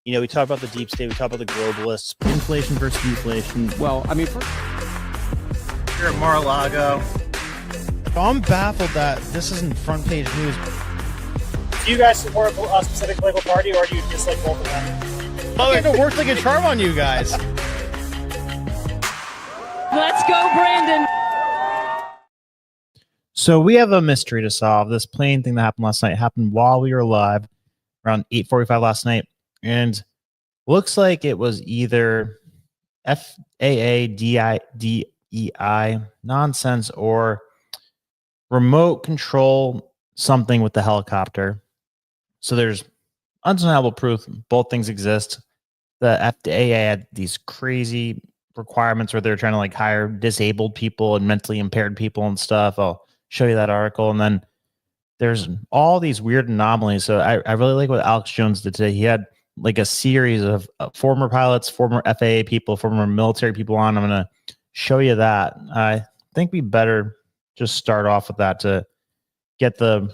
We talk about the deep state, we talk about the globalists. Inflation versus deflation. Well, I mean, You're at Mar-a-Lago. I'm baffled that this isn't front page news. Do you guys support a specific political party, or do you dislike both of them? Oh, it worked like a charm on you guys. Let's go, Brandon. So we have a mystery to solve. This plane thing that happened last night happened while we were live, around 8:45 last night, and looks like it was either FAA DEI nonsense or remote control something with the helicopter. So there's undeniable proof both things exist. The FAA had these crazy requirements where they're trying to like hire disabled people and mentally impaired people and stuff. I'll show you that article. And then there's all these weird anomalies. So I really like what Alex Jones did today. He had like a series of former pilots, former FAA people, former military people on. I'm going to show you that. I think we better just start off with that to get the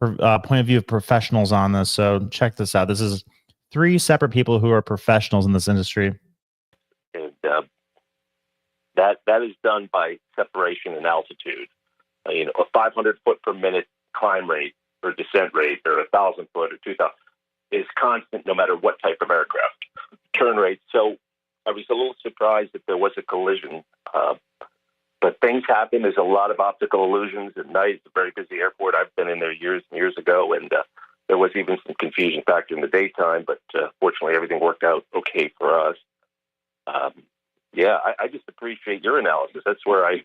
point of view of professionals on this. So check this out. This is 3 separate people who are professionals in this industry. And that is done by separation and altitude. A 500 foot per minute climb rate or descent rate, or 1,000 foot or 2,000 is constant no matter what type of aircraft turn rate. So I was a little surprised that there was a collision, but things happen. There's a lot of optical illusions at night. It's a very busy airport. I've been in there years and years ago, and there was even some confusion factor in the daytime, but fortunately everything worked out okay for us. I just appreciate your analysis. That's where I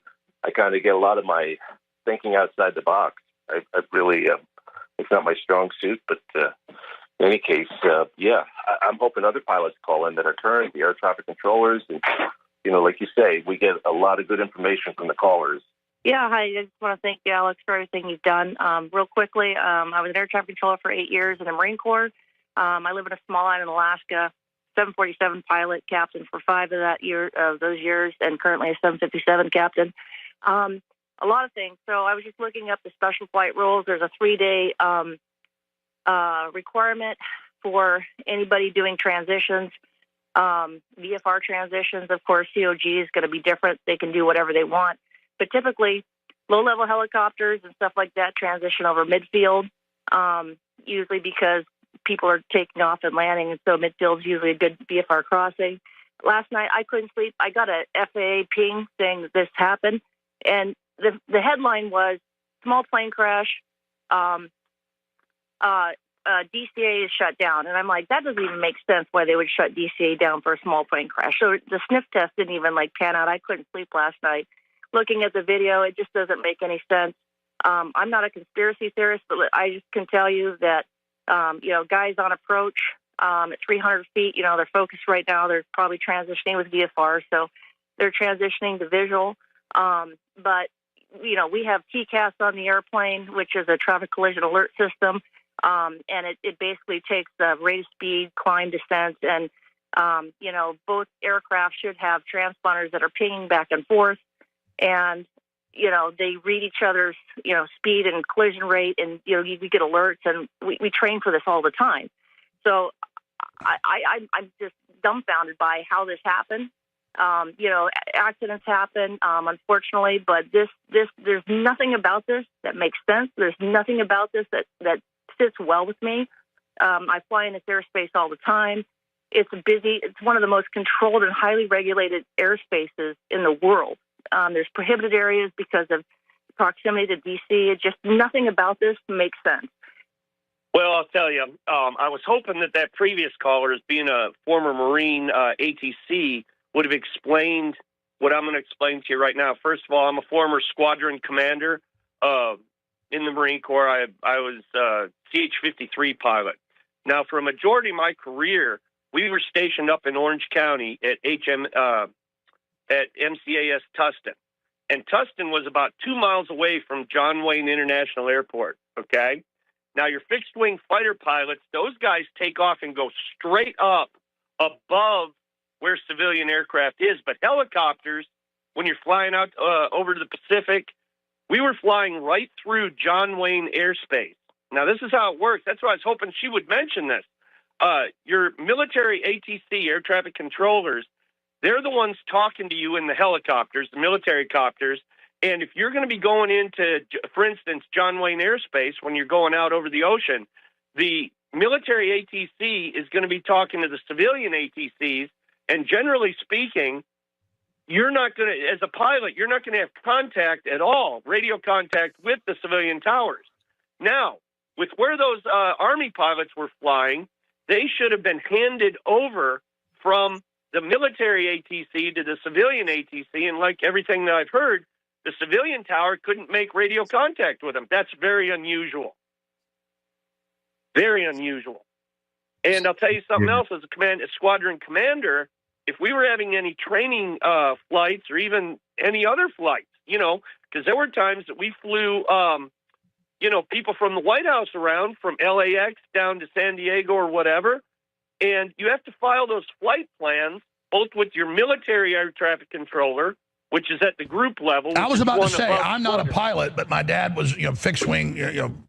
kind of get a lot of my thinking outside the box. I really, it's not my strong suit, but in any case, I'm hoping other pilots call in that are current, the air traffic controllers, and, like you say, we get a lot of good information from the callers. Yeah, hi. I just want to thank you, Alex, for everything you've done. Real quickly, I was an air traffic controller for 8 years in the Marine Corps. I live in a small island in Alaska, 747 pilot, captain for 5 of those years, and currently a 757 captain. A lot of things. So I was just looking up the special flight rules. There's a 3-day requirement for anybody doing transitions. VFR transitions, of course, COG is going to be different. They can do whatever they want. But typically, low-level helicopters and stuff like that transition over midfield, usually because people are taking off and landing, and so midfield is usually a good VFR crossing. Last night, I couldn't sleep. I got a FAA ping saying that this happened, and the headline was, small plane crash, DCA is shut down. And I'm like, that doesn't even make sense why they would shut DCA down for a small plane crash. So the sniff test didn't even pan out. I couldn't sleep last night. Looking at the video, it just doesn't make any sense. I'm not a conspiracy theorist, but I just can tell you that, guys on approach at 300 feet, they're focused right now. They're probably transitioning with VFR, so they're transitioning to visual. But we have TCAS on the airplane, which is a traffic collision alert system. And it basically takes the rate of speed, climb, descent, and, both aircraft should have transponders that are pinging back and forth. And, they read each other's, speed and collision rate, and, you get alerts, and we train for this all the time. So I'm just dumbfounded by how this happened. Accidents happen, unfortunately, but there's nothing about this that makes sense. There's nothing about this that sits well with me. I fly in this airspace all the time. It's busy. It's one of the most controlled and highly regulated airspaces in the world. There's prohibited areas because of proximity to DC. It's just nothing about this makes sense. Well, I'll tell you, I was hoping that previous caller, as being a former Marine ATC, would have explained what I'm going to explain to you right now. First of all, I'm a former squadron commander in the Marine Corps. I was a CH-53 pilot. Now, for a majority of my career, we were stationed up in Orange County at MCAS Tustin. And Tustin was about 2 miles away from John Wayne International Airport, okay? Now, your fixed-wing fighter pilots, those guys take off and go straight up above where civilian aircraft is. But helicopters, when you're flying out over to the Pacific, we were flying right through John Wayne airspace. Now, this is how it works. That's why I was hoping she would mention this. your military ATC, air traffic controllers, they're the ones talking to you in the helicopters, the military copters. And if you're going to be going into, for instance, John Wayne airspace, when you're going out over the ocean, the military ATC is going to be talking to the civilian ATCs. And generally speaking, you're not going to, as a pilot, you're not going to have contact at all, radio contact with the civilian towers. Now, with where those Army pilots were flying, they should have been handed over from the military ATC to the civilian ATC. And like everything that I've heard, the civilian tower couldn't make radio contact with them. That's very unusual. Very unusual. And I'll tell you something else, as a squadron commander, if we were having any training flights or even any other flights, you know, because there were times that we flew, you know, people from the White House around from LAX down to San Diego or whatever, and you have to file those flight plans both with your military air traffic controller, which is at the group level. I was about to say, I'm not a pilot, but my dad was, you know, fixed wing,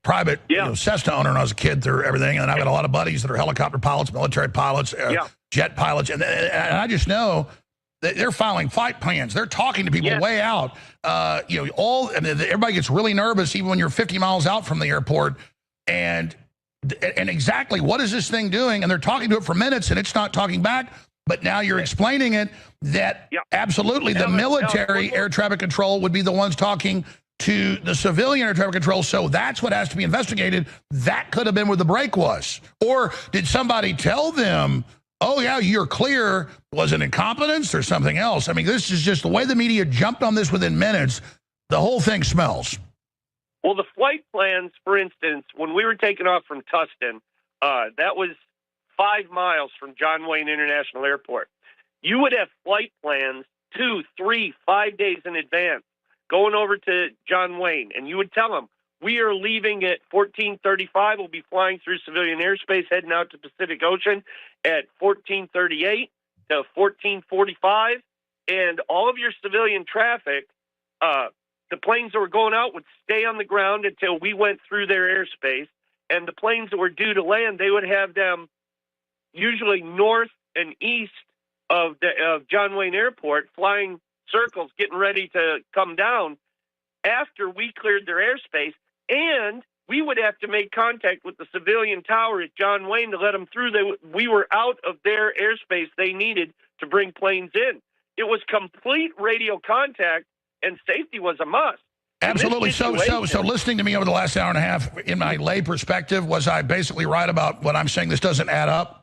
private, Cessna owner when I was a kid through everything. And I've got a lot of buddies that are helicopter pilots, military pilots, jet pilots. And I just know that they're filing flight plans. They're talking to people way out. Everybody gets really nervous even when you're 50 miles out from the airport. And exactly what is this thing doing? And they're talking to it for minutes and it's not talking back. But now you're explaining it that absolutely the military air traffic control would be the ones talking to the civilian air traffic control. So that's what has to be investigated. That could have been where the break was. Or did somebody tell them, oh, yeah, you're clear? Was it incompetence or something else? I mean, this is just the way the media jumped on this within minutes. The whole thing smells. Well, the flight plans, for instance, when we were taking off from Tustin, that was 5 miles from John Wayne International Airport. You would have flight plans 2, 3, 5 days in advance going over to John Wayne, and you would tell them, we are leaving at 14:35. We'll be flying through civilian airspace, heading out to Pacific Ocean at 14:38 to 14:45, and all of your civilian traffic, the planes that were going out would stay on the ground until we went through their airspace, and the planes that were due to land, they would have them usually north and east of John Wayne Airport, flying circles, getting ready to come down after we cleared their airspace. And we would have to make contact with the civilian tower at John Wayne to let them through. We were out of their airspace they needed to bring planes in. It was complete radio contact, and safety was a must. Absolutely. So listening to me over the last hour and a half, in my lay perspective, was I basically right about what I'm saying? This doesn't add up?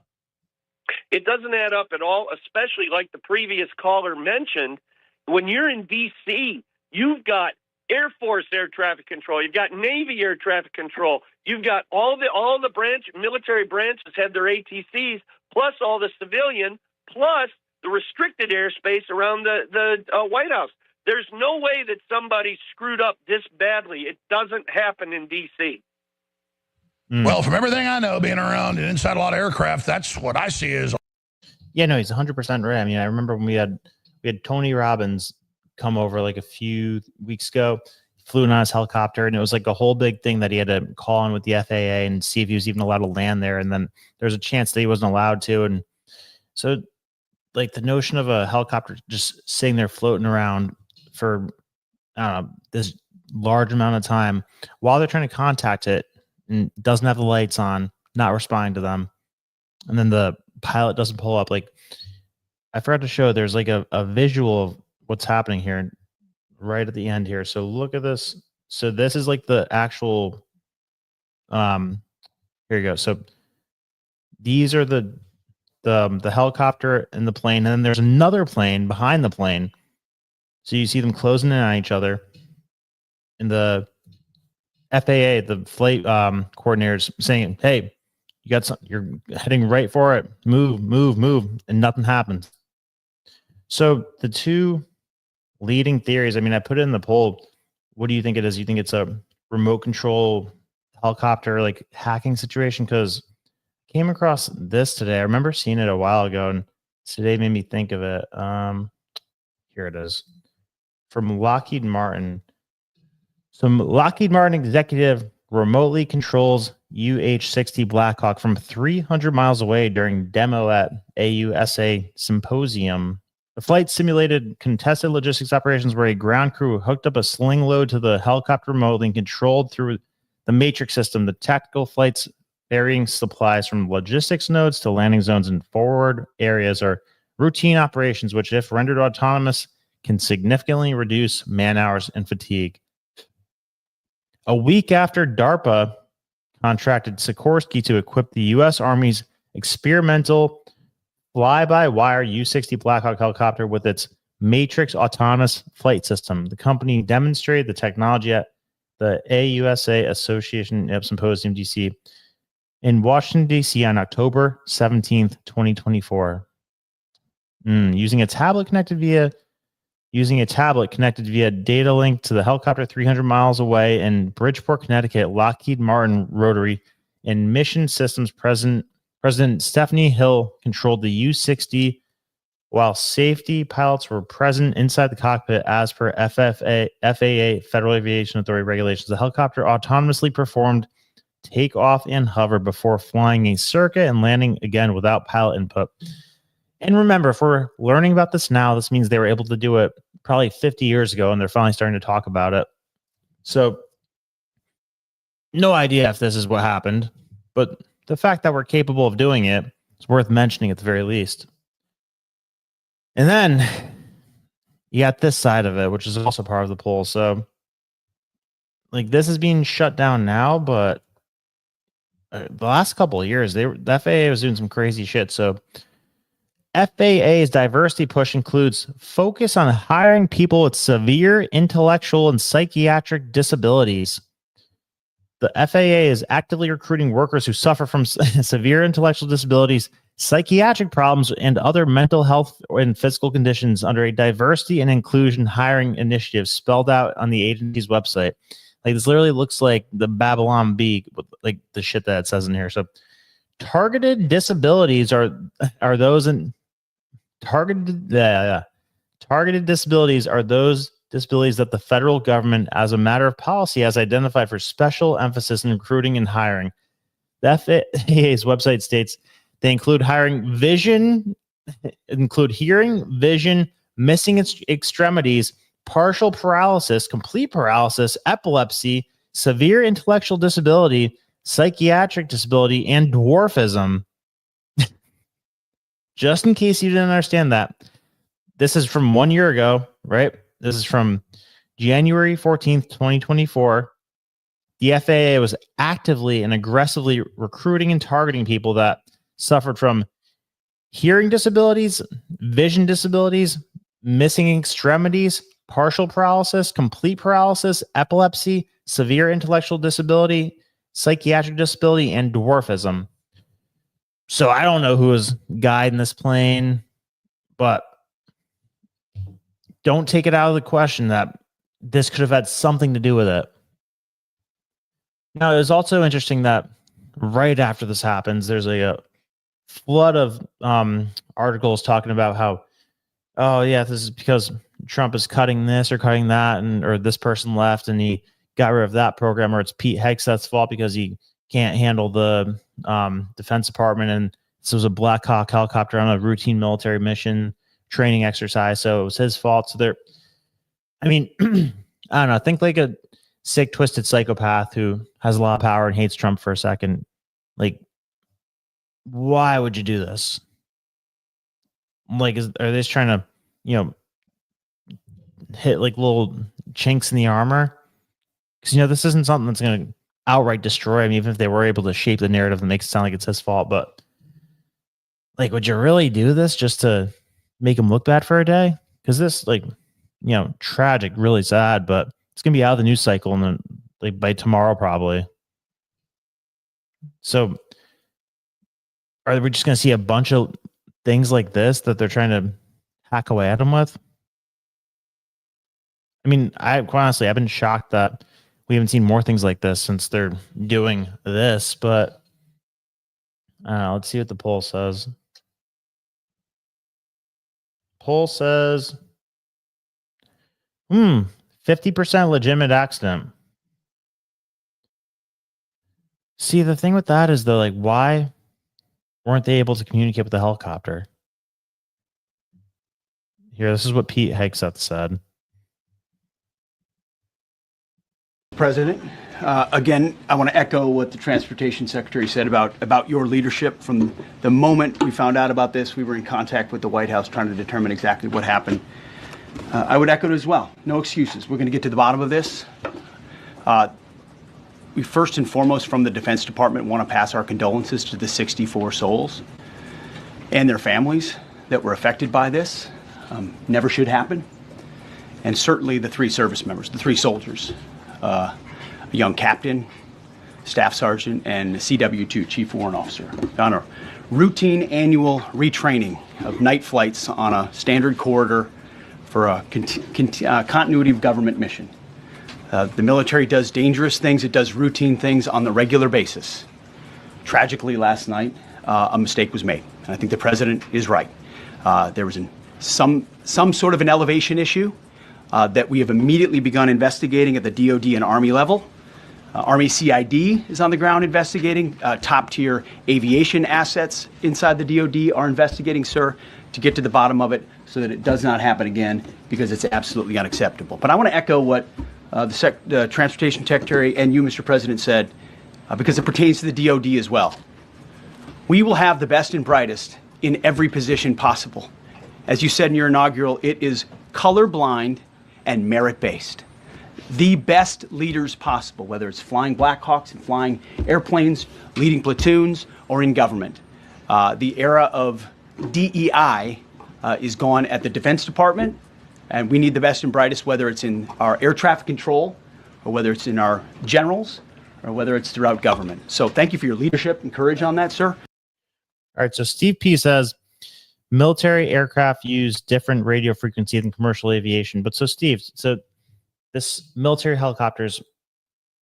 It doesn't add up at all, especially like the previous caller mentioned. When you're in D.C., you've got Air Force air traffic control, you've got Navy air traffic control, you've got all the military branches have their ATCs, plus all the civilian, plus the restricted airspace around the White House. There's no way that somebody screwed up this badly. It doesn't happen in D.C. Well, from everything I know, being around and inside a lot of aircraft, that's what I see is. Yeah, no, he's 100% right. I mean, I remember when we had Tony Robbins come over like a few weeks ago, flew in on his helicopter, and it was like a whole big thing that he had to call in with the FAA and see if he was even allowed to land there. And then there's a chance that he wasn't allowed to. And so like the notion of a helicopter just sitting there floating around for this large amount of time while they're trying to contact it and doesn't have the lights on, not responding to them, and then the pilot doesn't pull up. Like, I forgot to show, there's like a visual of what's happening here right at the end here. So look at this. So this is like the actual here you go. So these are the helicopter and the plane, and then there's another plane behind the plane. So you see them closing in on each other. And the FAA, the flight coordinators saying, hey, you're heading right for it. Move, and nothing happens. So the two leading theories, I mean, I put it in the poll. What do you think it is? You think it's a remote control helicopter like hacking situation? Because I came across this today. I remember seeing it a while ago, and today made me think of it. Here it is. From Lockheed Martin. Some Lockheed Martin executive remotely controls UH-60 Blackhawk from 300 miles away during demo at AUSA Symposium. The flight simulated contested logistics operations where a ground crew hooked up a sling load to the helicopter remotely and controlled through the matrix system. The tactical flights varying supplies from logistics nodes to landing zones and forward areas are routine operations which, if rendered autonomous, can significantly reduce man hours and fatigue. A week after DARPA contracted Sikorsky to equip the U.S. Army's experimental fly-by-wire U-60 Blackhawk helicopter with its Matrix autonomous flight system, the company demonstrated the technology at the AUSA Association Symposium DC in Washington, D.C. on October 17th, 2024. Using a tablet connected via data link to the helicopter 300 miles away in Bridgeport, Connecticut, Lockheed Martin Rotary and Mission Systems President Stephanie Hill controlled the U-60 while safety pilots were present inside the cockpit as per FAA Federal Aviation Authority regulations. The helicopter autonomously performed takeoff and hover before flying a circuit and landing again without pilot input. And remember, if we're learning about this now, this means they were able to do it probably 50 years ago, and they're finally starting to talk about it. So, no idea if this is what happened, but the fact that we're capable of doing it is worth mentioning at the very least. And then you got this side of it, which is also part of the poll. So, like, this is being shut down now, but the last couple of years, the FAA was doing some crazy shit. So, FAA's diversity push includes focus on hiring people with severe intellectual and psychiatric disabilities. The FAA is actively recruiting workers who suffer from severe intellectual disabilities, psychiatric problems, and other mental health and physical conditions under a diversity and inclusion hiring initiative spelled out on the agency's website. Like, this literally looks like the Babylon Bee, like the shit that it says in here. So, targeted disabilities are those in targeted disabilities are those disabilities that the federal government, as a matter of policy, has identified for special emphasis in recruiting and hiring. The FAA's website states they include hearing, vision, missing extremities, partial paralysis, complete paralysis, epilepsy, severe intellectual disability, psychiatric disability, and dwarfism. Just in case you didn't understand that, this is from 1 year ago, right? This is from January 14th, 2024. The FAA was actively and aggressively recruiting and targeting people that suffered from hearing disabilities, vision disabilities, missing extremities, partial paralysis, complete paralysis, epilepsy, severe intellectual disability, psychiatric disability, and dwarfism. So I don't know who was guiding this plane, but don't take it out of the question that this could have had something to do with it. Now, it was also interesting that right after this happens, there's a flood of articles talking about how, oh yeah, this is because Trump is cutting this or cutting that, or this person left and he got rid of that program, or it's Pete Hegseth's fault because he can't handle the Defense Department, and this was a Black Hawk helicopter on a routine military mission training exercise, so it was his fault. So there, I mean, I don't know, think like a sick, twisted psychopath who has a lot of power and hates Trump for a second. Like, why would you do this? Like, are they just trying to, hit like little chinks in the armor? Because, this isn't something that's going to outright destroy him, even if they were able to shape the narrative that makes it sound like it's his fault. But, like, would you really do this just to make him look bad for a day? Because this, tragic, really sad, but it's going to be out of the news cycle and then, like, by tomorrow probably. So are we just going to see a bunch of things like this that they're trying to hack away at him with? I mean, quite honestly, I've been shocked that we haven't seen more things like this since they're doing this, but I don't know. Let's see what the poll says. Poll says 50% legitimate accident. See, the thing with that is though, like, why weren't they able to communicate with the helicopter? Here, this is what Pete Hegseth said. President, again, I want to echo what the Transportation Secretary said about your leadership. From the moment we found out about this, we were in contact with the White House trying to determine exactly what happened. I would echo it as well. No excuses. We're going to get to the bottom of this. We first and foremost, from the Defense Department, want to pass our condolences to the 64 souls and their families that were affected by this. Never should happen. And certainly the 3 service members, the 3 soldiers, a young captain, staff sergeant, and CW2, chief warrant officer, on a routine annual retraining of night flights on a standard corridor for a continuity of government mission. The military does dangerous things. It does routine things on the regular basis. Tragically, last night, a mistake was made. And I think the president is right. There was some sort of an elevation issue that we have immediately begun investigating at the DOD and Army level. Army CID is on the ground investigating. Top-tier aviation assets inside the DOD are investigating, sir, to get to the bottom of it so that it does not happen again, because it's absolutely unacceptable. But I want to echo what the Transportation Secretary and you, Mr. President, said, because it pertains to the DOD as well. We will have the best and brightest in every position possible. As you said in your inaugural, it is colorblind and merit-based. The best leaders possible, whether it's flying Black Hawks and flying airplanes, leading platoons, or in government. The era of DEI is gone at the Defense Department, and we need the best and brightest, whether it's in our air traffic control, or whether it's in our generals, or whether it's throughout government. So thank you for your leadership and courage on that, sir. All right, so Steve P says, military aircraft use different radio frequency than commercial aviation. But so Steve, so this military helicopter's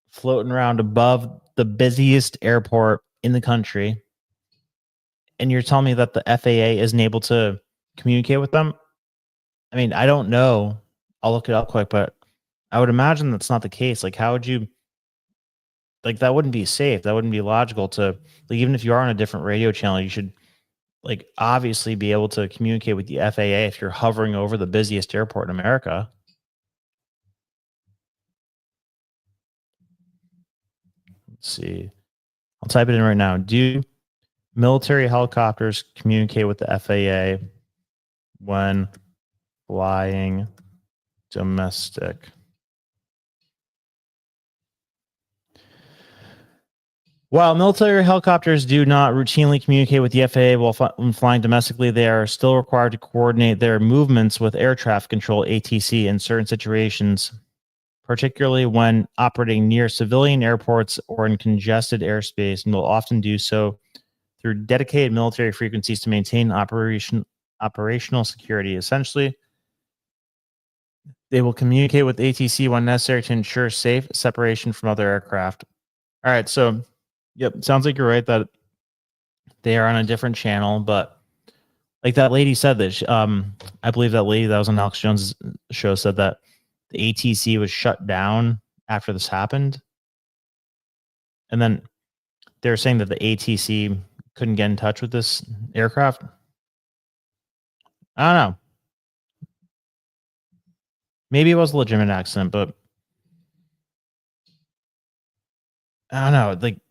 floating around above the busiest airport in the country, and you're telling me that the FAA isn't able to communicate with them? I mean, I don't know. I'll look it up quick, but I would imagine that's not the case. Like, how would you, like, that wouldn't be safe. That wouldn't be logical to, like, even if you are on a different radio channel, you should, like, obviously be able to communicate with the FAA if you're hovering over the busiest airport in America. Let's see. I'll type it in right now. Do military helicopters communicate with the FAA when flying domestic? While military helicopters do not routinely communicate with the FAA when flying domestically, they are still required to coordinate their movements with air traffic control, ATC, in certain situations, particularly when operating near civilian airports or in congested airspace, and will often do so through dedicated military frequencies to maintain operational security. Essentially, they will communicate with ATC when necessary to ensure safe separation from other aircraft. All right, so yep, sounds like you're right that they are on a different channel, but like that lady said that, I believe that lady that was on Alex Jones' show said that the ATC was shut down after this happened. And then they're saying that the ATC couldn't get in touch with this aircraft. I don't know. Maybe it was a legitimate accident, but I don't know. Like,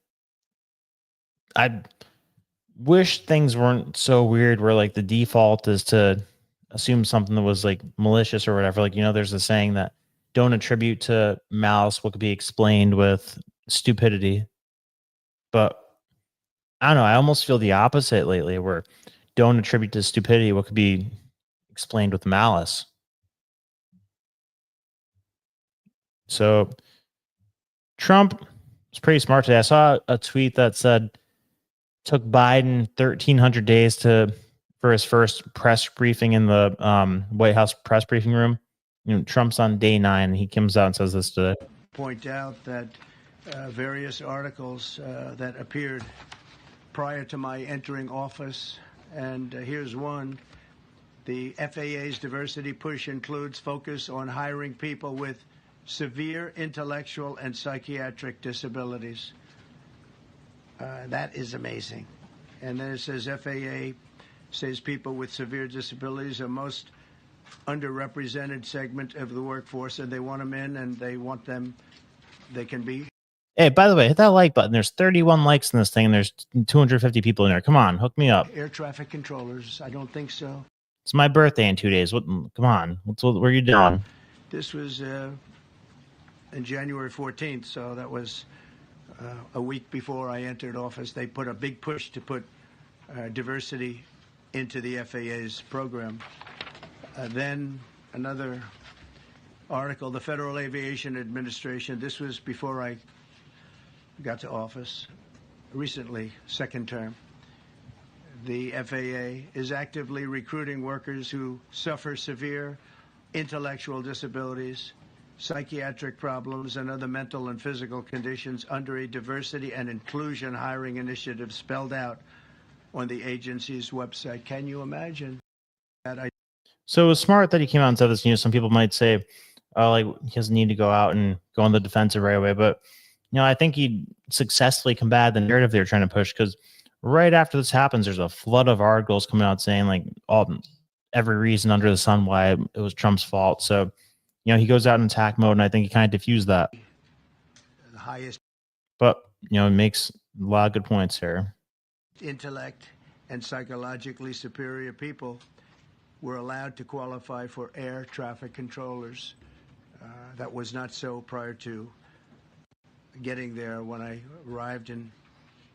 I wish things weren't so weird where, like, the default is to assume something that was, like, malicious or whatever. Like, you know, there's a saying that don't attribute to malice what could be explained with stupidity. But I don't know. I almost feel the opposite lately, where don't attribute to stupidity what could be explained with malice. So Trump was pretty smart today. I saw a tweet that said took Biden 1,300 days for his first press briefing in the White House press briefing room. You know, Trump's on day 9. He comes out and says this today. Point out that various articles that appeared prior to my entering office, and here's one. The FAA's diversity push includes focus on hiring people with severe intellectual and psychiatric disabilities. That is amazing. And then it says FAA says people with severe disabilities are most underrepresented segment of the workforce, and they want them in, and they want them, they can be. Hey, by the way, hit that like button. There's 31 likes in this thing, and there's 250 people in there. Come on, hook me up. Air traffic controllers, I don't think so. It's my birthday in 2 days. What? Come on. What are you doing? This was in January 14th, so that was a week before I entered office. They put a big push to put diversity into the FAA's program. Then another article, the Federal Aviation Administration, this was before I got to office, recently, second term. The FAA is actively recruiting workers who suffer severe intellectual disabilities, psychiatric problems, and other mental and physical conditions under a diversity and inclusion hiring initiative spelled out on the agency's website. Can you imagine that? So it was smart that he came out and said this. You know, some people might say, "Oh, like he doesn't need to go out and go on the defensive right away." But you know, I think he successfully combated the narrative they were trying to push, because right after this happens, there's a flood of articles coming out saying like every reason under the sun why it was Trump's fault. So you know, he goes out in attack mode, and I think he kind of diffused that. The highest, but you know, it makes a lot of good points here. Intellect and psychologically superior people were allowed to qualify for air traffic controllers. That was not so prior to getting there. When I arrived in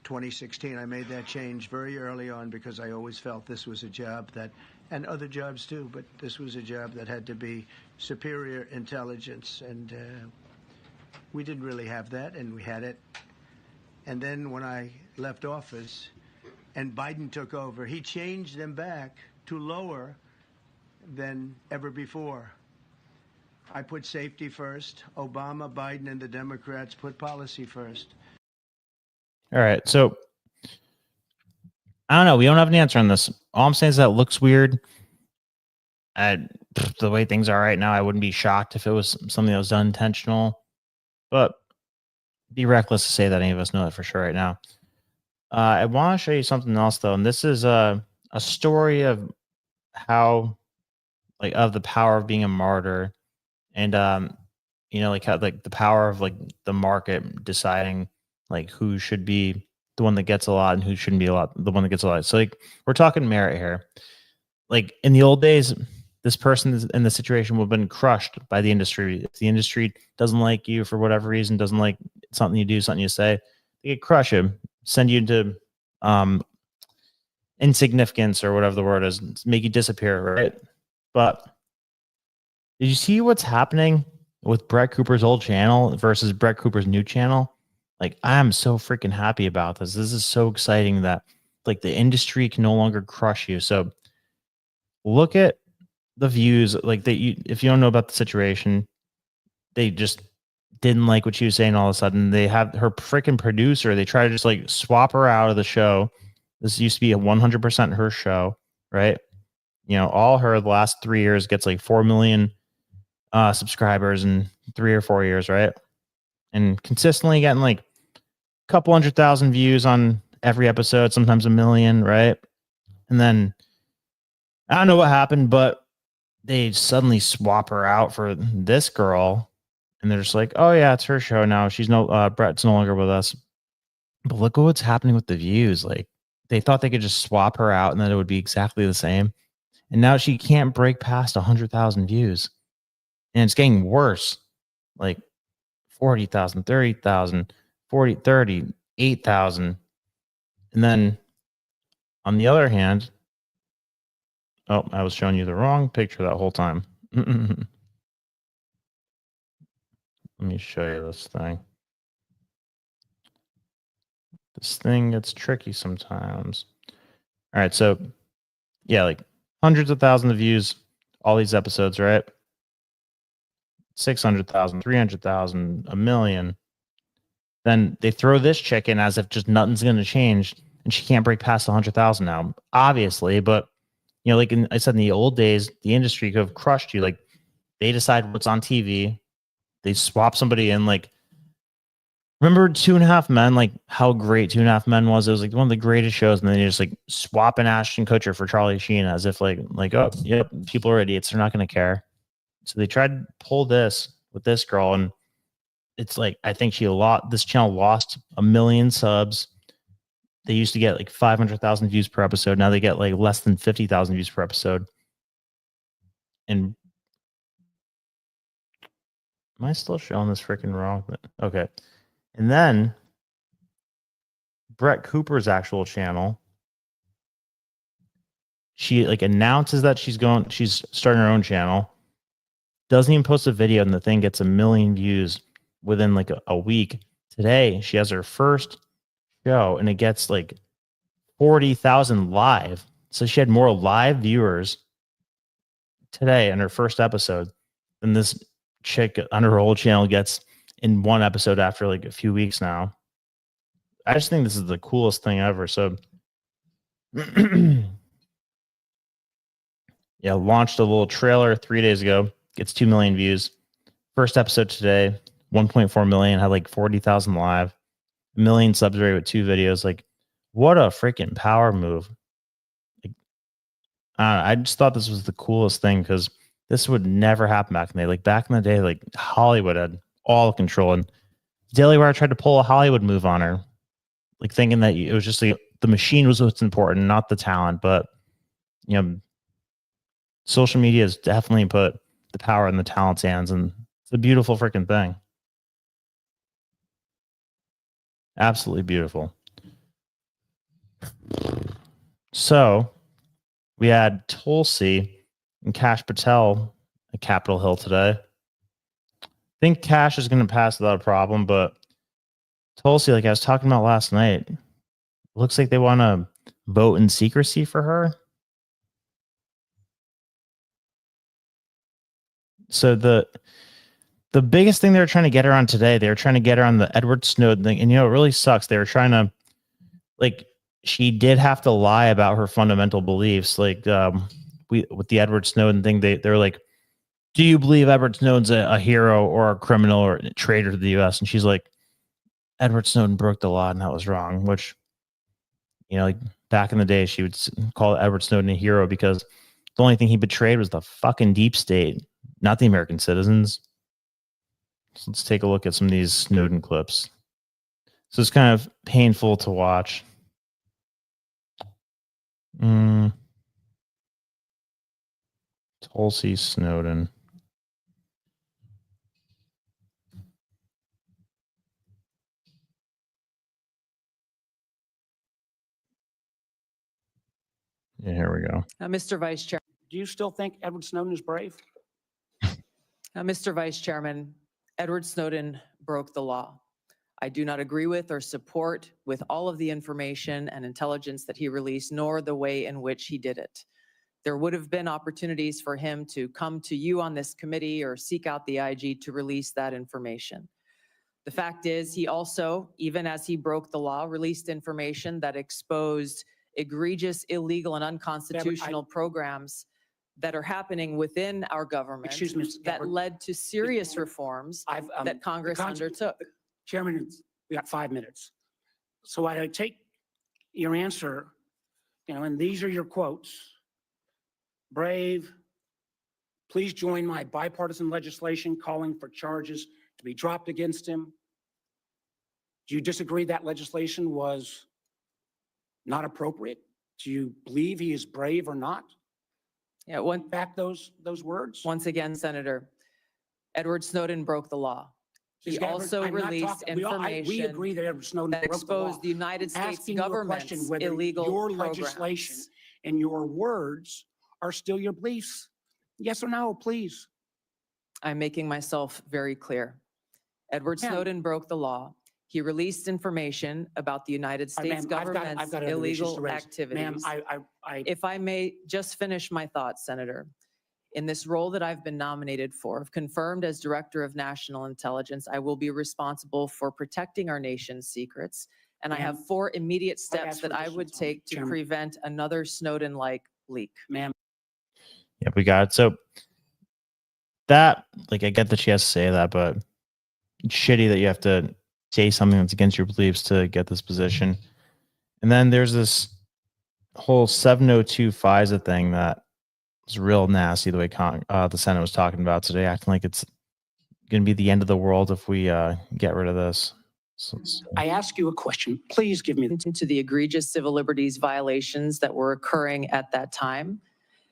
2016, I made that change very early on, because I always felt this was a job that, and other jobs too, but this was a job that had to be superior intelligence, and we didn't really have that, and we had it. And then when I left office and Biden took over, he changed them back to lower than ever before. I put safety first. Obama, Biden, and the Democrats put policy first. All right, so I don't know. We don't have an answer on this. All I'm saying is that it looks weird. The way things are right now, I wouldn't be shocked if it was something that was done intentional, but be reckless to say that any of us know that for sure right now. I want to show you something else though, and this is a story of how, like, of the power of being a martyr, and you know, like how, like, the power of, like, the market deciding like who should be the one that gets a lot and who shouldn't be the one that gets a lot. So like, we're talking merit here. Like in the old days, this person in the situation would have been crushed by the industry. If the industry doesn't like you for whatever reason, doesn't like something you do, something you say, they could crush you, send you into insignificance or whatever the word is, make you disappear, right? But did you see what's happening with Brett Cooper's old channel versus Brett Cooper's new channel? Like, I'm so freaking happy about this. This is so exciting that, like, the industry can no longer crush you. So look at the views. Like, if you don't know about the situation, they just didn't like what she was saying. All of a sudden, they have her freaking producer. They try to just like swap her out of the show. This used to be a 100% her show, right? You know, all her the last 3 years gets like 4 million subscribers in 3 or 4 years, right? And consistently getting like a couple 100,000 views on every episode, sometimes 1 million, right? And then I don't know what happened, but they suddenly swap her out for this girl, and they're just like, "Oh yeah, it's her show now. She's Brett's no longer with us." But look at what's happening with the views. Like, they thought they could just swap her out and that it would be exactly the same, and now she can't break past 100,000 views, and it's getting worse. Like 40,000, 30,000, 40, 30, 8,000. And then on the other hand, oh, I was showing you the wrong picture that whole time. Let me show you this thing. This thing gets tricky sometimes. All right, so yeah, like hundreds of thousands of views, all these episodes, right? 600,000, 300,000, 1 million. Then they throw this chick in as if just nothing's going to change, and she can't break past 100,000 now, obviously. But you know, like I said, in the old days, the industry could have crushed you. Like, they decide what's on TV, they swap somebody in. Like, Remember Two and a Half Men, like how great Two and a Half Men was? It was like one of the greatest shows, and then you just like swapping Ashton Kutcher for Charlie Sheen as if like oh yep, people are idiots, they're not gonna care. So they tried to pull this with this girl, and it's like I think this channel lost 1 million subs. They used to get like 500,000 views per episode. Now they get like less than 50,000 views per episode. And am I still showing this freaking wrong? Okay. And then Brett Cooper's actual channel, she like announces that she's starting her own channel, doesn't even post a video, and the thing gets 1 million views within like a week. Today, she has her first show, and it gets like 40,000 live. So she had more live viewers today in her first episode than this chick on her old channel gets in one episode after like a few weeks now. I just think this is the coolest thing ever. So yeah, launched a little trailer 3 days ago, gets 2 million views. First episode today, 1.4 million, had like 40,000 live, 1 million subs rate with 2 videos. Like, what a freaking power move. Like, I just thought this was the coolest thing because this would never happen back in the day. Like back in the day, like Hollywood had all control, and Daily Wire tried to pull a Hollywood move on her, like thinking that it was just like the machine was what's important, not the talent. But you know, social media has definitely put the power in the talent's hands, and it's a beautiful freaking thing. Absolutely beautiful. So we had Tulsi and Cash Patel at Capitol Hill today. I think Cash is going to pass without a problem, but Tulsi, like I was talking about last night, looks like they want to vote in secrecy for her. So the biggest thing they were trying to get her on today, they were trying to get her on the Edward Snowden thing. And, you know, it really sucks. They were trying to, like, she did have to lie about her fundamental beliefs. Like, with the Edward Snowden thing, they're like, do you believe Edward Snowden's a hero or a criminal or a traitor to the U.S.? And she's like, Edward Snowden broke the law and that was wrong. Which, you know, like back in the day, she would call Edward Snowden a hero because the only thing he betrayed was the fucking deep state, not the American citizens. So let's take a look at some of these Snowden clips. So it's kind of painful to watch. Tulsi Snowden. Yeah, here we go. Mr. Vice Chair. Do you still think Edward Snowden is brave? Mr. Vice Chairman, Edward Snowden broke the law. I do not agree with or support with all of the information and intelligence that he released, nor the way in which he did it. There would have been opportunities for him to come to you on this committee or seek out the IG to release that information. The fact is, he also, even as he broke the law, released information that exposed egregious, illegal, and unconstitutional programs that are happening within our government that led to serious reforms that Congress undertook. Chairman, we got 5 minutes. So I take your answer, you know, and these are your quotes. Brave, please join my bipartisan legislation calling for charges to be dropped against him. Do you disagree that legislation was not appropriate? Do you believe he is brave or not? Yeah, back those words. Once again, Senator, Edward Snowden broke the law. He also released information we agree that Edward Snowden that broke the law. exposed the United States government's illegal your programs. Legislation and your words are still your beliefs. Yes or no, please. I'm making myself very clear. Edward Snowden broke the law. He released information about the United States government's illegal activities. If I may just finish my thoughts, Senator. In this role that I've been nominated for, if confirmed as Director of National Intelligence, I will be responsible for protecting our nation's secrets. And I have 4 immediate steps that I would take to prevent another Snowden-like leak. Ma'am. Yeah, we got it. So that, like, I get that she has to say that, but it's shitty that you have to say something that's against your beliefs to get this position. And then there's this whole 702 FISA thing that was real nasty, the way the Senate was talking about today, acting like it's going to be the end of the world if we get rid of this. I ask you a question. Please give me to the egregious civil liberties violations that were occurring at that time.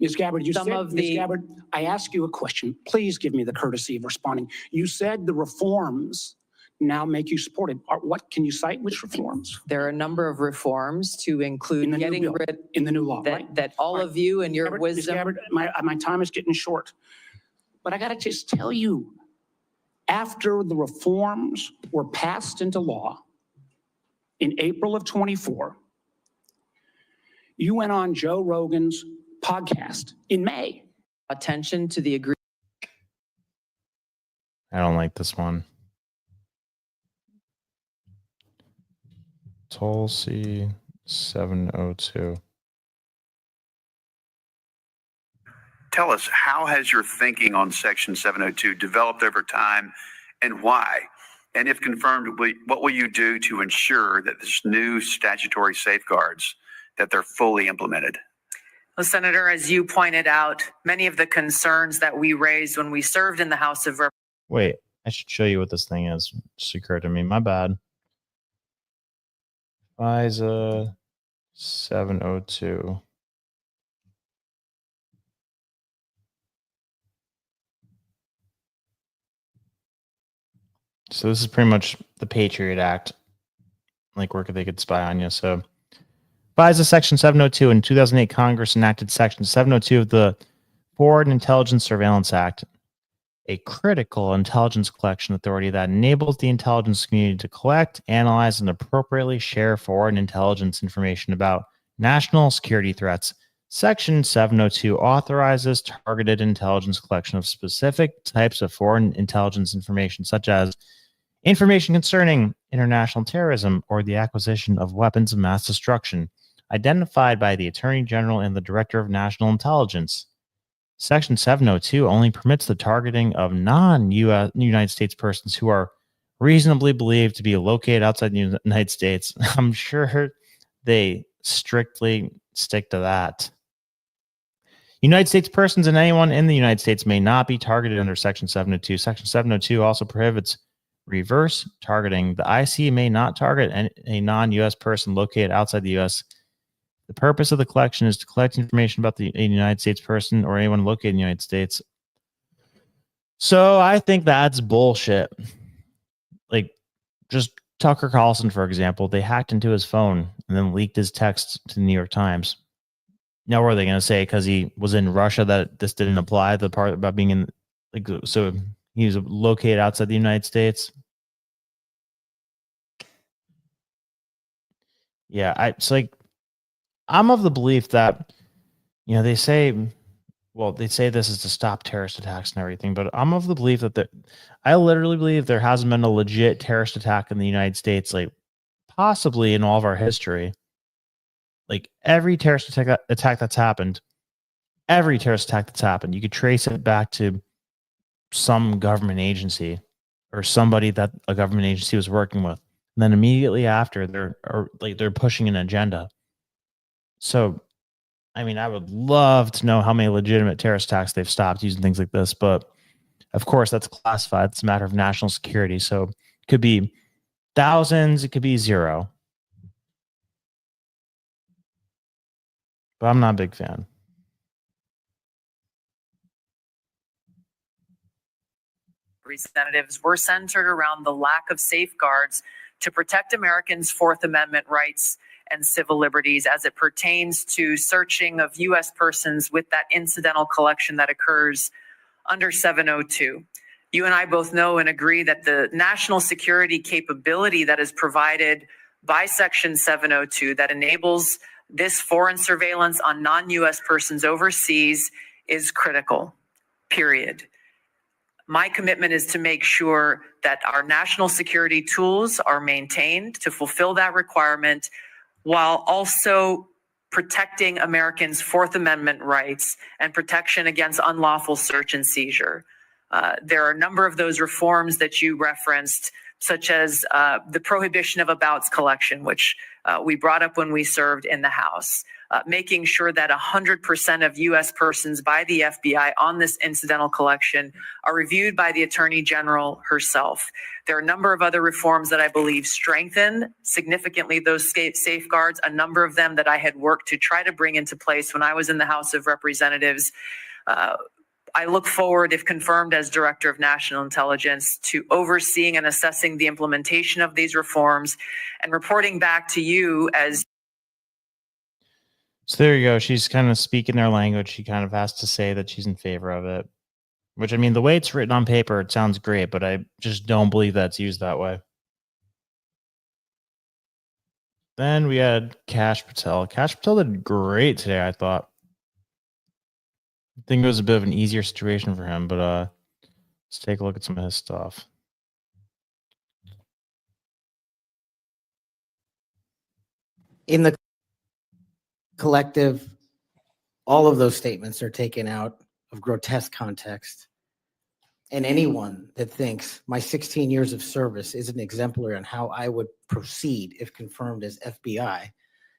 Ms. Gabbard, Some of Ms. the- Gabbard, I ask you a question. Please give me the courtesy of responding. You said the reforms now make you supported. What can you cite? Which reforms? There are a number of reforms to include getting rid in the new law, that, right? that all of you and your Ms. wisdom. Gabbard, my time is getting short, but I got to just tell you, after the reforms were passed into law in April of 24, you went on Joe Rogan's podcast in May. Attention to the agree. I don't like this one. Tulsi 702. Tell us, how has your thinking on Section 702 developed over time and why? And if confirmed, what will you do to ensure that this new statutory safeguards, that they're fully implemented? Well, Senator, as you pointed out, many of the concerns that we raised when we served in the House of Representatives. Wait, I should show you what this thing is. It just occurred to me. My bad. FISA 702. So this is pretty much the Patriot Act, like where they could spy on you. So FISA Section 702 in 2008, Congress enacted Section 702 of the Foreign Intelligence Surveillance Act, a critical intelligence collection authority that enables the intelligence community to collect, analyze, and appropriately share foreign intelligence information about national security threats. Section 702 authorizes targeted intelligence collection of specific types of foreign intelligence information, such as information concerning international terrorism or the acquisition of weapons of mass destruction, identified by the Attorney General and the Director of National Intelligence. Section 702 only permits the targeting of non-US United States persons who are reasonably believed to be located outside the United States. I'm sure they strictly stick to that. United States persons and anyone in the United States may not be targeted under Section 702. Section 702 also prohibits reverse targeting. The IC may not target a non-U.S. person located outside the U.S. The purpose of the collection is to collect information about a United States person or anyone located in the United States. So I think that's bullshit. Like, just Tucker Carlson, for example, they hacked into his phone and then leaked his text to the New York Times. Now, what are they going to say? Because he was in Russia that this didn't apply, the part about being in, like, so he was located outside the United States. Yeah, it's like, I'm of the belief that, you know, they say this is to stop terrorist attacks and everything, but I'm of the belief that I literally believe there hasn't been a legit terrorist attack in the United States, like possibly in all of our history. Like every terrorist attack that's happened, you could trace it back to some government agency or somebody that a government agency was working with. And then immediately after, they're pushing an agenda. So, I mean, I would love to know how many legitimate terrorist attacks they've stopped using things like this, but of course that's classified. It's a matter of national security. So it could be thousands, it could be zero. But I'm not a big fan. Representatives were centered around the lack of safeguards to protect Americans' Fourth Amendment rights and civil liberties as it pertains to searching of U.S. persons with that incidental collection that occurs under 702. You and I both know and agree that the national security capability that is provided by Section 702 that enables this foreign surveillance on non-U.S. persons overseas is critical, period. My commitment is to make sure that our national security tools are maintained to fulfill that requirement while also protecting Americans' Fourth Amendment rights and protection against unlawful search and seizure. There are a number of those reforms that you referenced such as the prohibition of abouts collection, which we brought up when we served in the House, making sure that 100% of U.S. persons by the FBI on this incidental collection are reviewed by the Attorney General herself. There are a number of other reforms that I believe strengthen significantly those safeguards, a number of them that I had worked to try to bring into place when I was in the House of Representatives. I look forward, if confirmed as Director of National Intelligence, to overseeing and assessing the implementation of these reforms and reporting back to you as. So there you go. She's kind of speaking their language. She kind of has to say that she's in favor of it, which, I mean, the way it's written on paper, it sounds great, but I just don't believe that's used that way. Then we had Kash Patel. Kash Patel did great today, I thought. I think it was a bit of an easier situation for him, but let's take a look at some of his stuff. In the collective, all of those statements are taken out of grotesque context. And anyone that thinks my 16 years of service isn't exemplary on how I would proceed if confirmed as FBI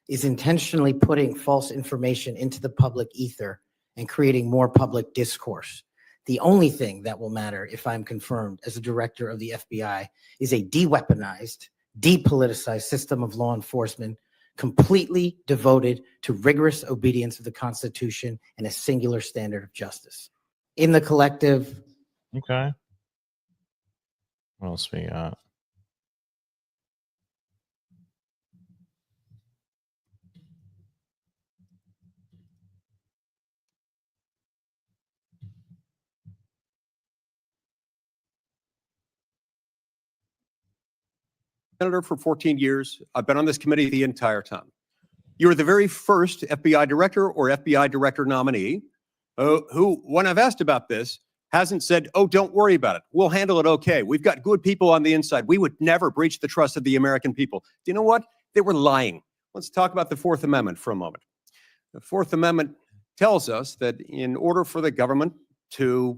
is intentionally putting false information into the public ether and creating more public discourse. The only thing that will matter if I'm confirmed as a director of the FBI is a de-weaponized, depoliticized system of law enforcement completely devoted to rigorous obedience of the Constitution and a singular standard of justice. In the collective. Okay. What else we got? Senator for 14 years. I've been on this committee the entire time. You were the very first FBI director or FBI director nominee who, when I've asked about this, hasn't said, oh, don't worry about it. We'll handle it okay. We've got good people on the inside. We would never breach the trust of the American people. Do you know what? They were lying. Let's talk about the Fourth Amendment for a moment. The Fourth Amendment tells us that in order for the government to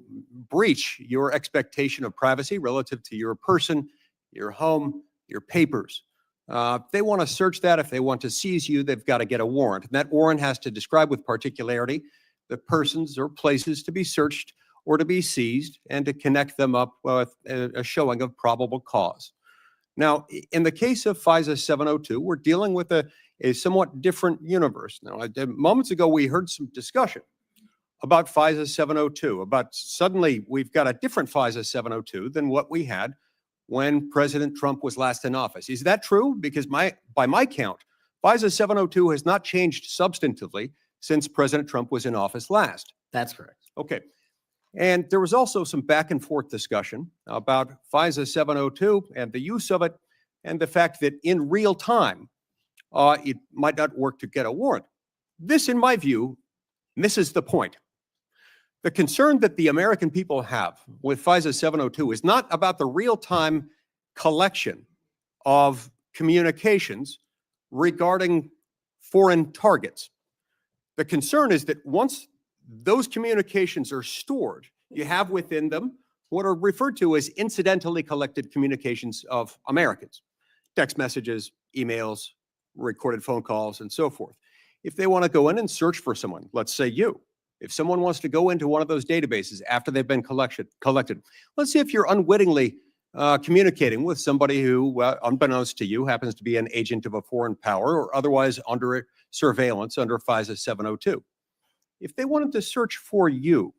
breach your expectation of privacy relative to your person, your home, your papers, if they want to search that, if they want to seize you, they've got to get a warrant. And that warrant has to describe with particularity the persons or places to be searched or to be seized and to connect them up with a showing of probable cause. Now, in the case of FISA 702, we're dealing with a somewhat different universe. Now, moments ago, we heard some discussion about FISA 702, about suddenly we've got a different FISA 702 than what we had when President Trump was last in office. Is that true? Because by my count, FISA 702 has not changed substantively since President Trump was in office last. That's correct. Okay. And there was also some back and forth discussion about FISA 702 and the use of it and the fact that in real time, it might not work to get a warrant. This, in my view, misses the point. The concern that the American people have with FISA 702 is not about the real-time collection of communications regarding foreign targets. The concern is that once those communications are stored, you have within them what are referred to as incidentally collected communications of Americans, text messages, emails, recorded phone calls, and so forth. If they want to go in and search for someone, let's say you, if someone wants to go into one of those databases after they've been collected, let's see if you're unwittingly communicating with somebody who, unbeknownst to you, happens to be an agent of a foreign power or otherwise under surveillance under FISA 702. If they wanted to search for you,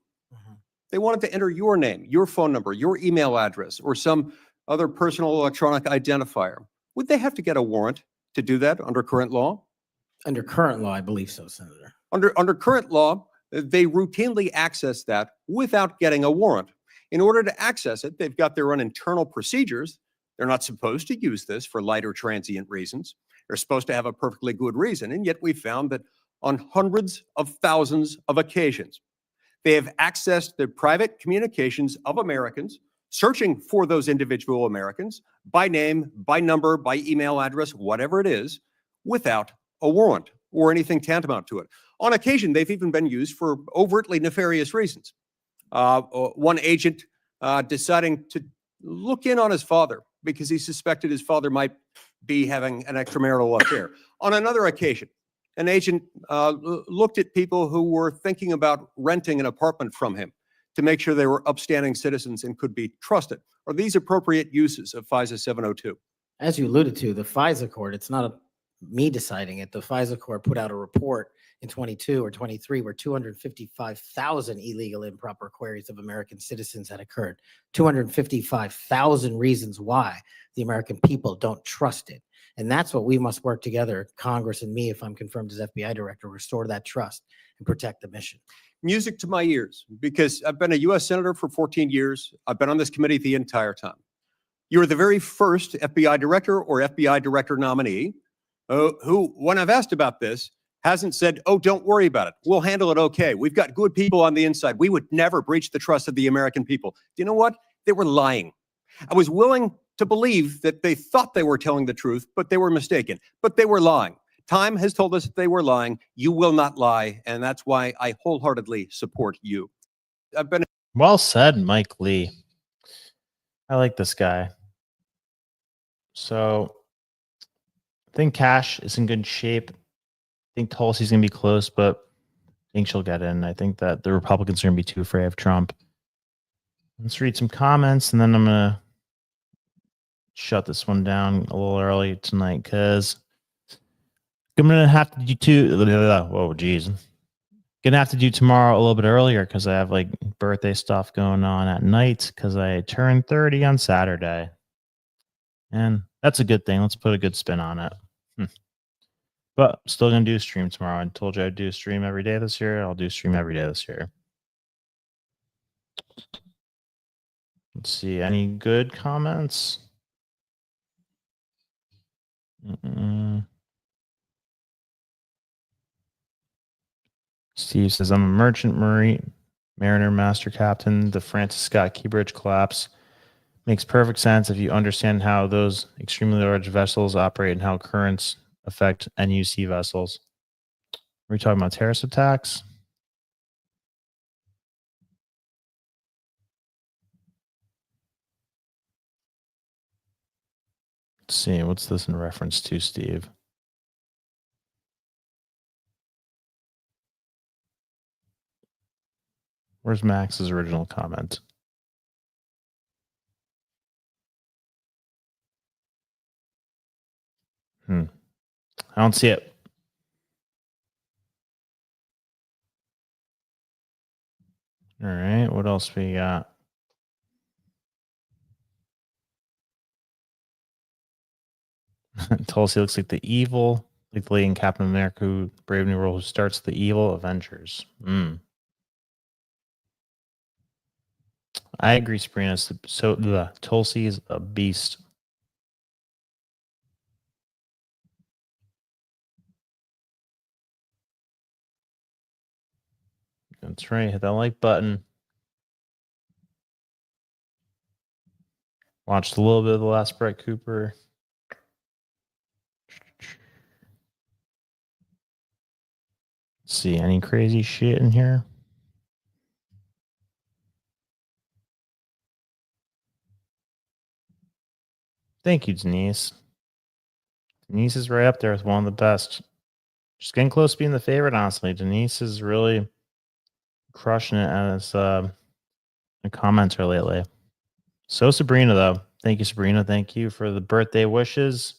they wanted to enter your name, your phone number, your email address, or some other personal electronic identifier, would they have to get a warrant to do that under current law? Under current law, I believe so, Senator. Under current law, they routinely access that without getting a warrant. In order to access it, they've got their own internal procedures. They're not supposed to use this for light or transient reasons. They're supposed to have a perfectly good reason. And yet we found that on hundreds of thousands of occasions, they have accessed the private communications of Americans, searching for those individual Americans by name, by number, by email address, whatever it is, without a warrant or anything tantamount to it. On occasion, they've even been used for overtly nefarious reasons. One agent deciding to look in on his father because he suspected his father might be having an extramarital affair. On another occasion, an agent looked at people who were thinking about renting an apartment from him to make sure they were upstanding citizens and could be trusted. Are these appropriate uses of FISA 702? As you alluded to, the FISA court, it's not me deciding it. The FISA court put out a report in 22 or 23 where 255,000 illegal improper queries of American citizens had occurred. 255,000 reasons why the American people don't trust it. And that's what we must work together, Congress and me, if I'm confirmed as FBI director, restore that trust and protect the mission. Music to my ears, because I've been a U.S. Senator for 14 years. I've been on this committee the entire time. You were the very first FBI director or FBI director nominee who, when I've asked about this, hasn't said, oh, don't worry about it. We'll handle it okay. We've got good people on the inside. We would never breach the trust of the American people. Do you know what? They were lying. I was willing to believe that they thought they were telling the truth, but they were mistaken. But they were lying. Time has told us that they were lying. You will not lie, and that's why I wholeheartedly support you. I've been Well said, Mike Lee. I like this guy. So I think Cash is in good shape. I think Tulsi's going to be close, but I think she'll get in. I think that the Republicans are going to be too afraid of Trump. Let's read some comments, and then I'm going to shut this one down a little early tonight because I'm going to have to do whoa, geez. Going to have to do tomorrow a little bit earlier because I have like birthday stuff going on at night because I turned 30 on Saturday. And that's a good thing. Let's put a good spin on it. But still going to do a stream tomorrow. I told you I'd do a stream every day this year. I'll do a stream every day this year. Let's see. Any good comments? Steve says, I'm a merchant mariner, master captain. The Francis Scott Key Bridge collapse makes perfect sense if you understand how those extremely large vessels operate and how currents affect NUC vessels. Are we talking about terrorist attacks? Let's see. What's this in reference to, Steve? Where's Max's original comment? I don't see it. All right. What else we got? Tulsi looks like the evil, like the lady in Captain America, who Brave New World, who starts the evil Avengers. I agree, Sabrina. So Tulsi is a beast. That's right. Hit that like button. Watched a little bit of the last Brett Cooper. Let's see, any crazy shit in here? Thank you, Denise. Denise is right up there with one of the best. She's getting close to being the favorite, honestly. Denise is really crushing it as a commenter lately. So Sabrina, though. Thank you, Sabrina. Thank you for the birthday wishes.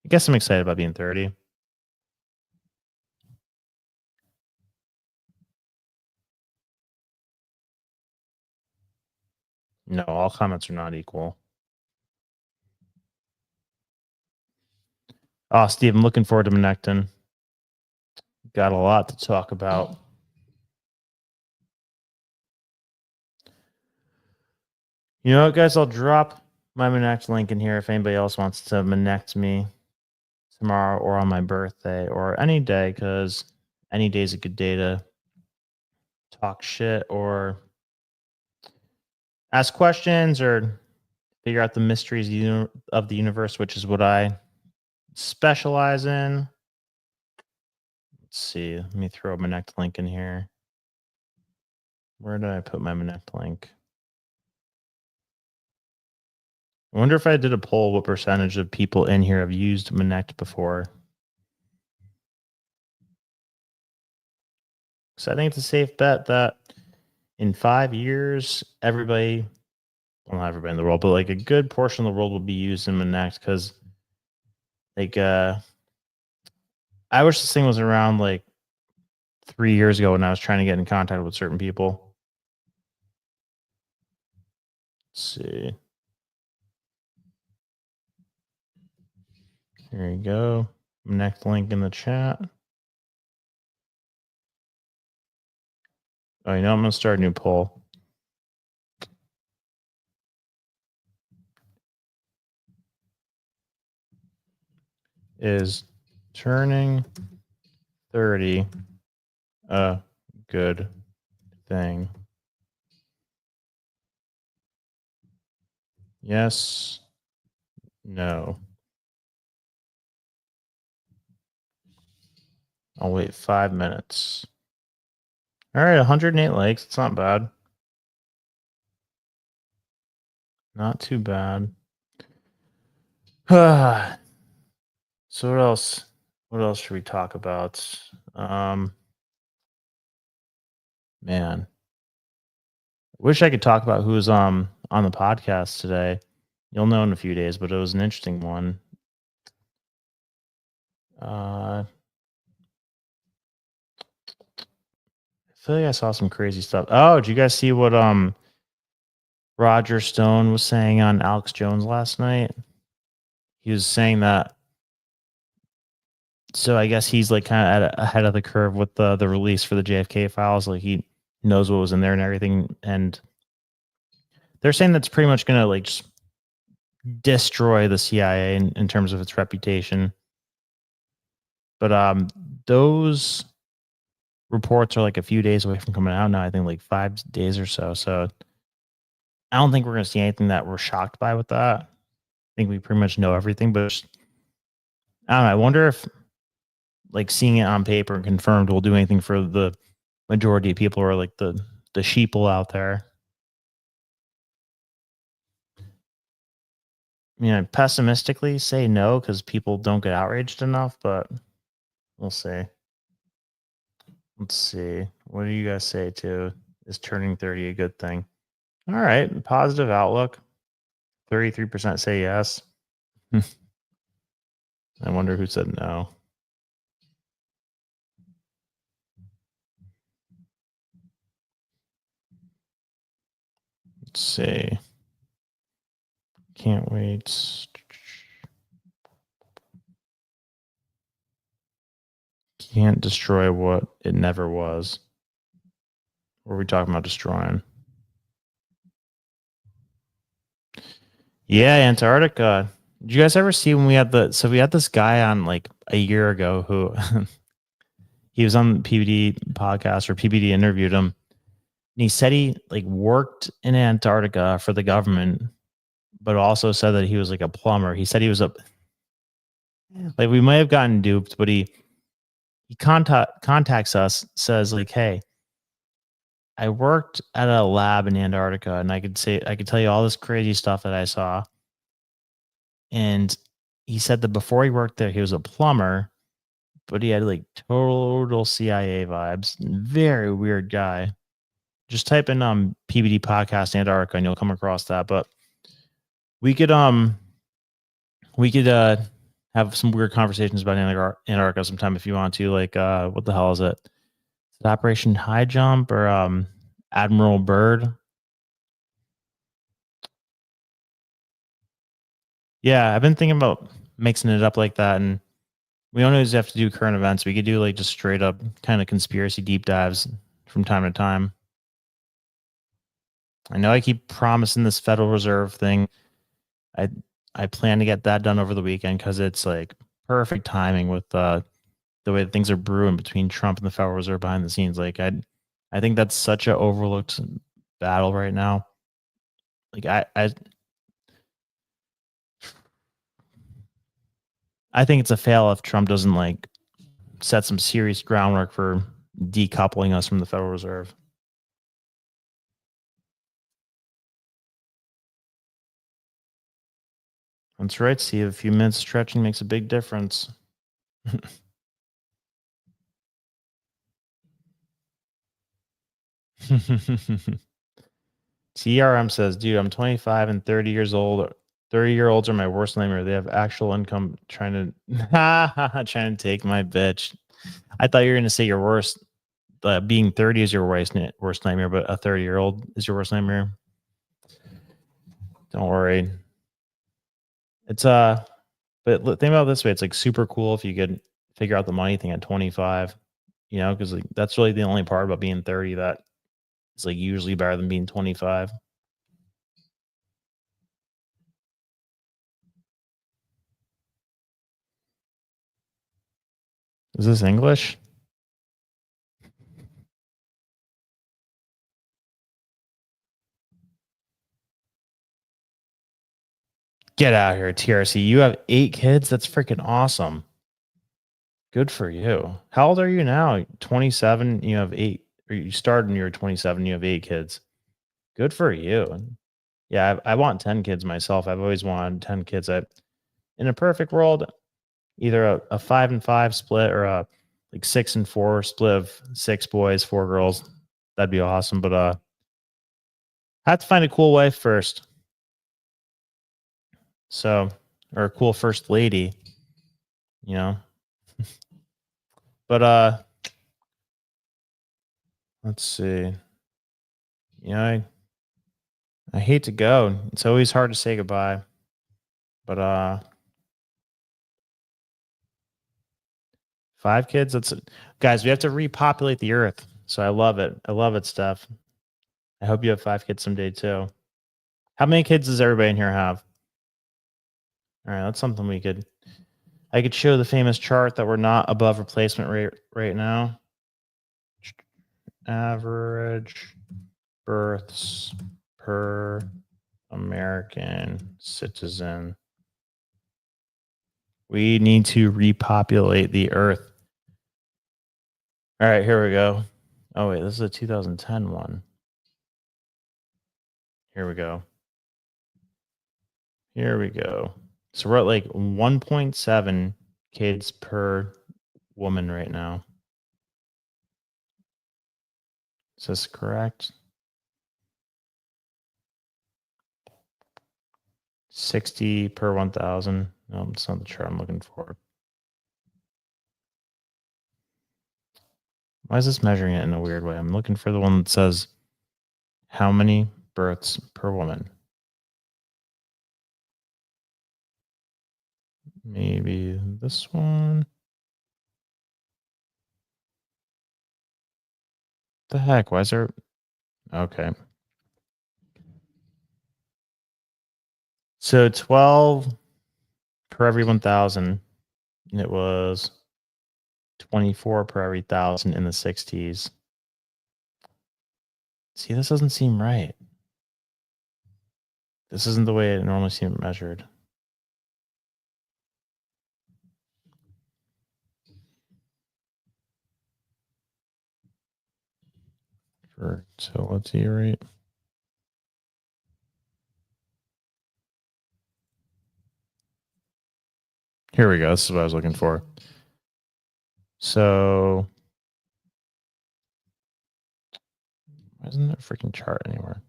I guess I'm excited about being 30. No, all comments are not equal. Oh, Steve, I'm looking forward to Monecton. Got a lot to talk about. You know what, guys? I'll drop my Monect link in here if anybody else wants to Monect me tomorrow or on my birthday or any day, because any day is a good day to talk shit or ask questions or figure out the mysteries of the universe, which is what I specialize in. Let's see. Let me throw a Monect link in here. Where did I put my Monect link? I wonder if I did a poll, what percentage of people in here have used Monect before? So I think it's a safe bet that in 5 years, everybody, well, not everybody in the world, but like a good portion of the world will be using Monect because, like, I wish this thing was around like 3 years ago when I was trying to get in contact with certain people. Let's see. Here you go. Next link in the chat. Oh, you know, I'm going to start a new poll. Is turning 30 a good thing? Yes. No. I'll wait 5 minutes. All right, 108 likes. It's not bad. Not too bad. So what else? What else should we talk about? Man, I wish I could talk about who's on the podcast today. You'll know in a few days, but it was an interesting one. I feel like I saw some crazy stuff. Oh, did you guys see what Roger Stone was saying on Alex Jones last night? He was saying that. So I guess he's like kind of ahead of the curve with the release for the JFK files. Like he knows what was in there and everything. And they're saying that's pretty much going to like just destroy the CIA in terms of its reputation. But those reports are like a few days away from coming out now. I think like 5 days or so. So I don't think we're going to see anything that we're shocked by with that. I think we pretty much know everything. But just, I don't know. I wonder if like seeing it on paper and confirmed will do anything for the majority of people, or like the sheeple out there. I mean, I pessimistically say no because people don't get outraged enough, but we'll see. Let's see. What do you guys say to is turning 30 a good thing? All right. Positive outlook. 33% say yes. I wonder who said no. Let's see. Can't wait. Can't destroy what it never was. What are we talking about destroying? Yeah, Antarctica. Did you guys ever see when we had we had this guy on like a year ago who he was on the PBD podcast, or PBD interviewed him. And he said he like worked in Antarctica for the government, but also said that he was like a plumber. He said he was like, we might have gotten duped, but he contacts us, says like, hey, I worked at a lab in Antarctica and I could tell you all this crazy stuff that I saw. And he said that before he worked there, he was a plumber, but he had like total CIA vibes. Very weird guy. Just type in PBD podcast Antarctica and you'll come across that. But we could have some weird conversations about Antarctica sometime if you want to. Like what the hell is it? Is it Operation High Jump or Admiral Byrd? Yeah, I've been thinking about mixing it up like that, and we don't always have to do current events. We could do like just straight up kind of conspiracy deep dives from time to time. I know I keep promising this Federal Reserve thing. I plan to get that done over the weekend because it's like perfect timing with the way that things are brewing between Trump and the Federal Reserve behind the scenes. Like I think that's such an overlooked battle right now. Like I think it's a fail if Trump doesn't like set some serious groundwork for decoupling us from the Federal Reserve. That's right, Steve. A few minutes stretching makes a big difference. TRM says, dude, I'm 25 and 30 years old. 30-year-olds are my worst nightmare. They have actual income trying to take my bitch. I thought you were going to say your worst, being 30 is your worst nightmare, but a 30-year-old is your worst nightmare. Don't worry. It's but think about it this way. It's like super cool if you could figure out the money thing at 25, you know, because like that's really the only part about being 30 that is like usually better than being 25. Is this English? Get out of here, TRC. You have 8 kids? That's freaking awesome. Good for you. How old are you now? 27. You have 8, or you started when you were 27. You have 8 kids. Good for you. Yeah, I want 10 kids myself. I've always wanted 10 kids. In a perfect world, either a 5 and 5 split or a like 6 and 4 split of 6 boys, 4 girls. That'd be awesome. But I have to find a cool wife first. So, or a cool first lady, you know. But let's see. You know, I hate to go. It's always hard to say goodbye. But 5 kids, guys, we have to repopulate the earth. So I love it. I love it, Steph. I hope you have 5 kids someday too. How many kids does everybody in here have? All right, that's something I could show the famous chart that we're not above replacement rate right now. Average births per American citizen. We need to repopulate the earth. All right, here we go. Oh, wait, this is a 2010 one. Here we go. Here we go. So we're at like 1.7 kids per woman right now. Is this correct? 60 per 1,000. No, it's not the chart I'm looking for. Why is this measuring it in a weird way? I'm looking for the one that says how many births per woman. Maybe this one. The heck? Why is there? Okay. So 12 per every 1,000. It was 24 per every 1,000 in the 60s. See, this doesn't seem right. This isn't the way it normally seems measured. Fertility rate. Here we go. This is what I was looking for. So, why isn't there a freaking chart anywhere?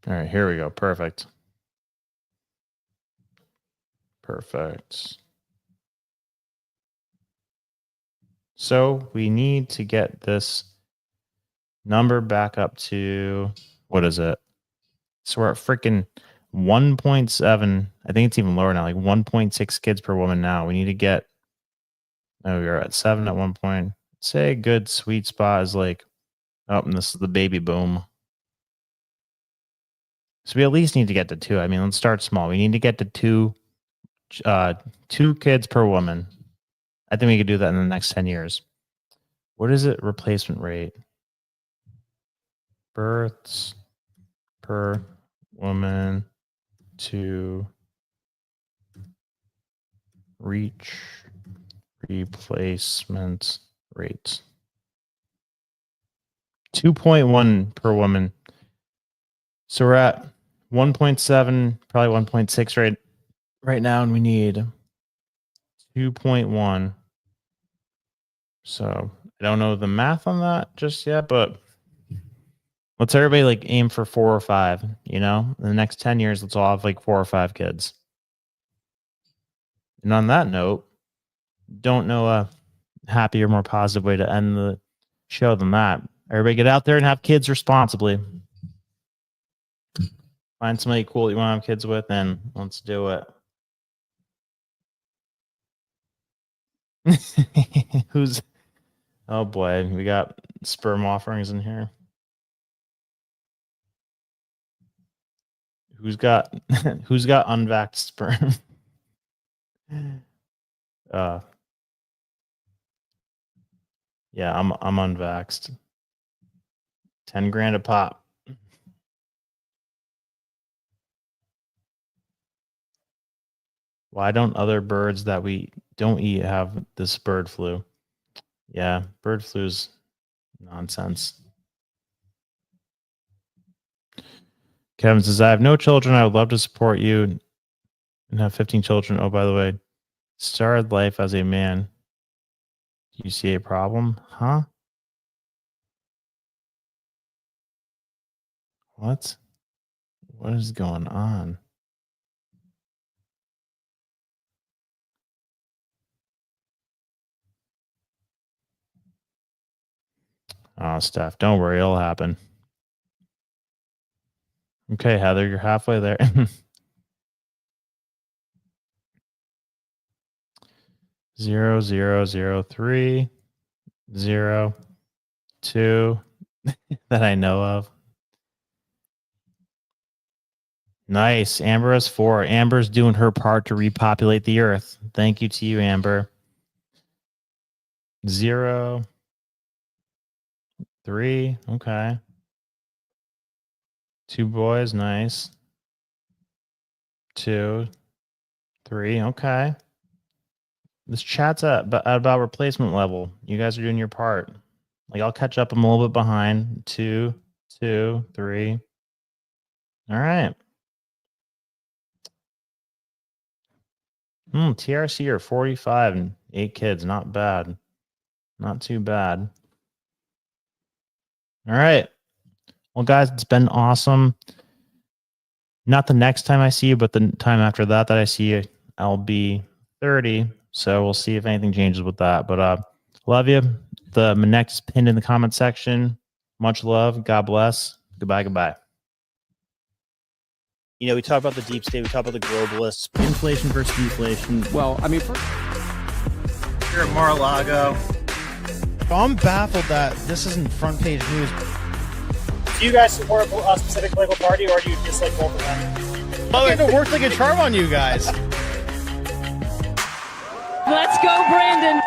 All right, here we go. Perfect. Perfect. So we need to get this number back up to, what is it? So we're at freaking 1.7. I think it's even lower now, like 1.6 kids per woman now. We need to get, we are at 7 at one point. Say a good sweet spot is like, oh, and this is the baby boom. So we at least need to get to 2. I mean, let's start small. We need to get to 2 kids per woman. I think we could do that in the next 10 years. What is it? Replacement rate. Births per woman to replacement rate. 2.1 per woman. So we're at 1.7, probably 1.6 right now, and we need 2.1. So I don't know the math on that just yet, but let's everybody like aim for 4 or 5, you know? In the next 10 years, let's all have like 4 or 5 kids. And on that note, don't know a happier, more positive way to end the show than that. Everybody get out there and have kids responsibly. Find somebody cool that you want to have kids with, and let's do it. Who's... Oh boy, we got sperm offerings in here. Who's got unvaxxed sperm? Yeah, I'm unvaxxed. 10 grand a pop. Why don't other birds that we don't eat have this bird flu? Yeah, bird flu's nonsense. Kevin says, I have no children. I would love to support you and have 15 children. Oh, by the way, started life as a man. Do you see a problem? Huh? What? What is going on? Oh, Steph, don't worry. It'll happen. Okay, Heather, you're halfway there. 0, 0, 0, 3, 0, 2 that I know of. Nice. Amber has 4. Amber's doing her part to repopulate the earth. Thank you to you, Amber. 0, 3. Okay. 2 boys. Nice. 2, 3. Okay. This chat's at about replacement level. You guys are doing your part. Like, I'll catch up. I'm a little bit behind. 2, 2, 3. All right. TRC are 45 and 8 kids. Not bad. Not too bad. All right. Well, guys, it's been awesome. Not the next time I see you, but the time after that I see you, I'll be 30. So we'll see if anything changes with that. But love you. The Manek is pinned in the comment section. Much love. God bless. Goodbye. Goodbye. You know, we talk about the deep state. We talk about the globalists. Inflation versus deflation. Well, I mean, Here at Mar-a-Lago. I'm baffled that this isn't front page news. Do you guys support a specific political party, or do you dislike both of them? Oh, it worked like a charm on you guys. Let's go, Brandon.